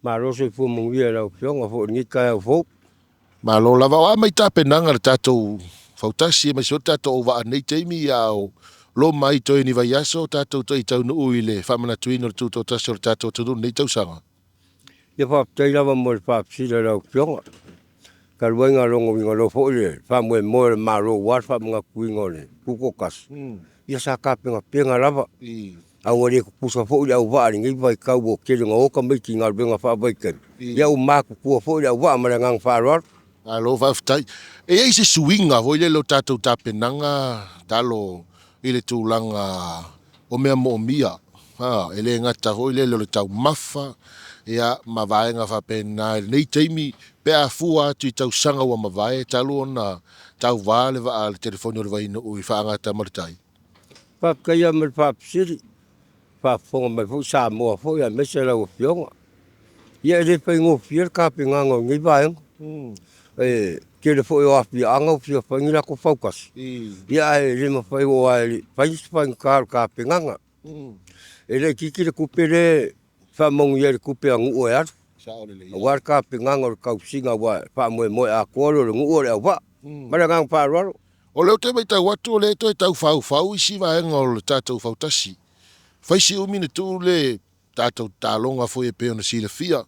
Malo se fu mungia la opionga fo ni ka fo. Malo lava o mai tapenanga le tatou fautasi mai so tatou va nei teimi ao lo mai to ni vai aso tatou to itau no uile fa mana tuino tu to taso tatou tu nei tau sanga. Ia fa tai lava mo fa psila la opionga. Ka luenga longo winga lo fo le fa mo malo wa fa mga kuinga le kuko kas. Ia sa ka penga lava. Au le ku pusa fo le au va ngi vai ka wo ke ngo ka mai ki ngal benga fa vai ken. Ia u ma ku fo le au va ma ngang fa ro. Alo va ftai. E ai se swinga vo le lo tatou tapenanga talo ile tulanga o mea mo mia. Ele ngata ho ile lo tau mafa ia mavaenga fa pena nei teimi pe a fua tu tau sanga wa mavae talo na tau vale va al telefono le vai no u fa ngata martai. Pa ka ia me pa psiri. Pa fonga mai fo sa mo fo ia me se la o fionga. Ia le pe ngo fier ka pe ngango ngi vai. Ke le fo yo afi anga fio fa ngi la ko focus. Ia le mo fa o ai fa span ka pe nganga. Ele kiki le kupere fa mong ye kupe ngu o ya. Wa ka pe ngango ka singa wa fa mo a ko lo ngu o wa. Mara ngang pa ro. O leo te mai tau watu o le toi tau fau isi va ngol tatou fautasi. Faisi o mine tu le tatou talonga foi e peo na sila fia.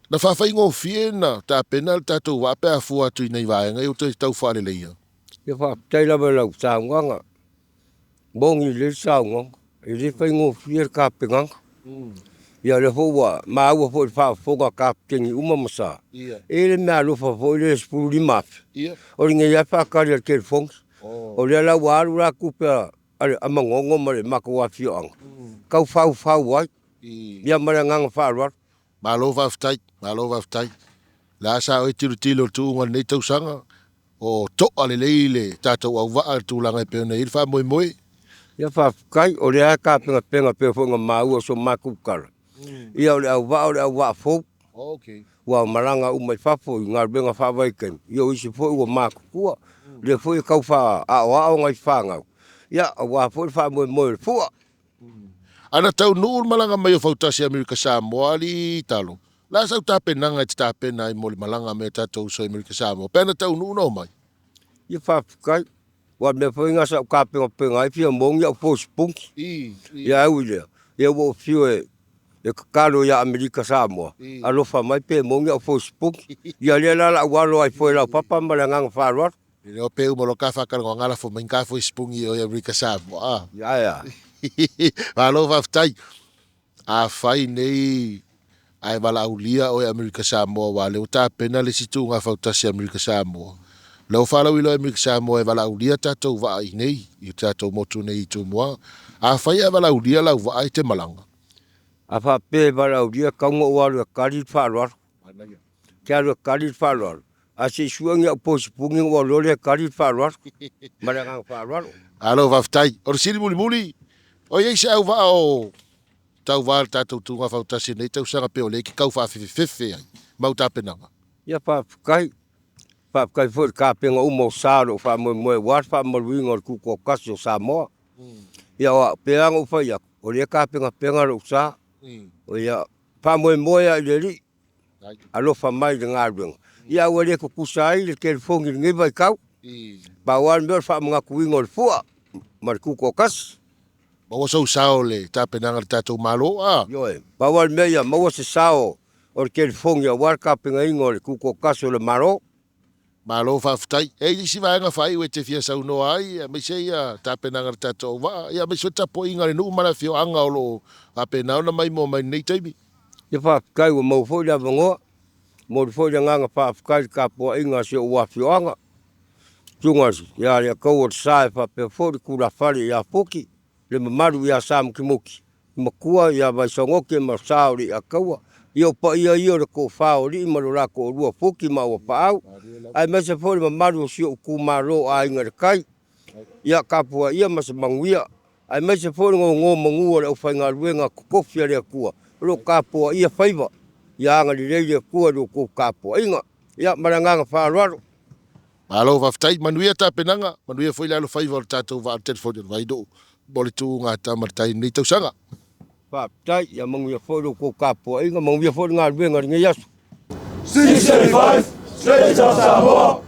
Na whawhai ngō whiena, tā penal tātou wape a fua atu i nei vaenga, eu te tau whare leia. Ia whaptai lawa lau tāunganga. Bongi le tāunganga. I le whai ngō whier ka penganga. Ia le hoa, maua fo i whaafonga ka kengi umamasa. E le mea lufa fo i le spuru limafi. O ringa ia whakari al kere fongi. O le lau aru la kupea amangongo ma le maka wafio anga. Kau whau wai. Ia mara nganga whaaruaru. Malo waftai. La sa o tiru tilo tu ngal nei tau sanga. O to ale leile tātou au waa tūlanga e peo nei wha moe. Ia whaafukai, o le ka penga peo fonga maua so makukara. Ia o le au waa fōu. Wa maranga umai whafo i ngā benga whawaiken. Ia o isi fōu o makukua. Le fōu i kau wha ao ngai whangau. Ia o waa fōu i wha moe fua. Ana tau nūr malanga mai o fautasi Amerika Samoa li talo. La sau tāpenanga te tāpena i mole malanga me tātou so Amerika Samoa. Pena tau nūr no mai. Ia whaafukai. Wa me whainga sa ka penga i pia mongi au fōsi punki. Ia au ilea. Ia wo fio e kakalo ia Amerika Samoa. Alofa mai pe mongi au fōsi punki. Ia lea lala walo ai fōi lau papa malanganga whaaruaru. Ia o peu molo ka whakara ngala fo main ka fōsi punki o Amerika Samoa. Ia. Alo waftai. A whai nei ai wala aulia o Amerika Samoa wa leo tā pena le situ ngā fautasi Amerika Samoa. Leo whalau ilo Amerika Samoa e wala aulia tātou wa ai nei. I tātou motu nei i tū mua. A whai ai wala aulia lau wa ai te malanga. A whape wala aulia kaunga o alu a kari whaaruaru. Ke alu a kari whaaruaru. A se suangi au pōsi pungi o lore a kari whaaruaru. Maranganga whaaruaru. Alo waftai. Oro siri muli. O iei se au wa o tau wāl tātou tūnga whautasi nei tau sanga peo le ki kau whawhiwhiwhi ai. Mau tāpenanga. Ia whaafukai. Whaafukai fōi ka penga umo sāro whaamoe wāt whaamaruinga o kuko kasi o Samoa. Ia o peanga uwhai aku. O rea ka penga ro sā. O ia whaamoe ai le ri. Alofa mai le ngā ruenga. Ia o rea kukusa ai le kere whongi ngi vai kau. Pāwāri mea whaamunga kuinga o le fua. Ma le kuko kasi. Maua sau sao le tāpenanga le tātou malo a. Ioe, pāwāri mea ia maua se sao o le kere whongi a warka penga inga o le kuko kasi o le maro. Malo whaafutai. E nisi vaenga whai ue te fia sau noa ai. Me se ia tāpenanga le tātou wa. Ia me se tapo inga le nuu mana fio anga o lo tāpenao na mai mo mai nei taimi. Ia whaafukai o mau fōi la vangoa. Mo le fōi la nganga whaafukai ka pua inga se o wafio anga. Tungasi, ia le kau o te sae whapea fōi kura whare ia poki. Le mamaru ia samu ki moki. Makua ia vaisongoke ma saori a kaua. Ia pa ia le ko whaori ma lo rako o rua poki ma o paau. Ai mese fōi mamaru o sio kumaro a inga le kai. Ia kapua ia mase manguia. Ai mese fōi ngō mangua le o whainga ruenga kokofia le kua. Ro kapua ia whaiva. Ia anga li reile kua ro ko kapua inga. Ia maranganga whaaruaru. Malo waftai. Manuia tāpenanga. Manuia fōi lalo whaiva o tātou wa al telefoni o vaido. Bole tu ngā tamartai nei tau sanga. whaapitai ia manguia foi lo ko kapo inga manguia foi ngā ruenga ringa yasu. 675, straight to Samoa,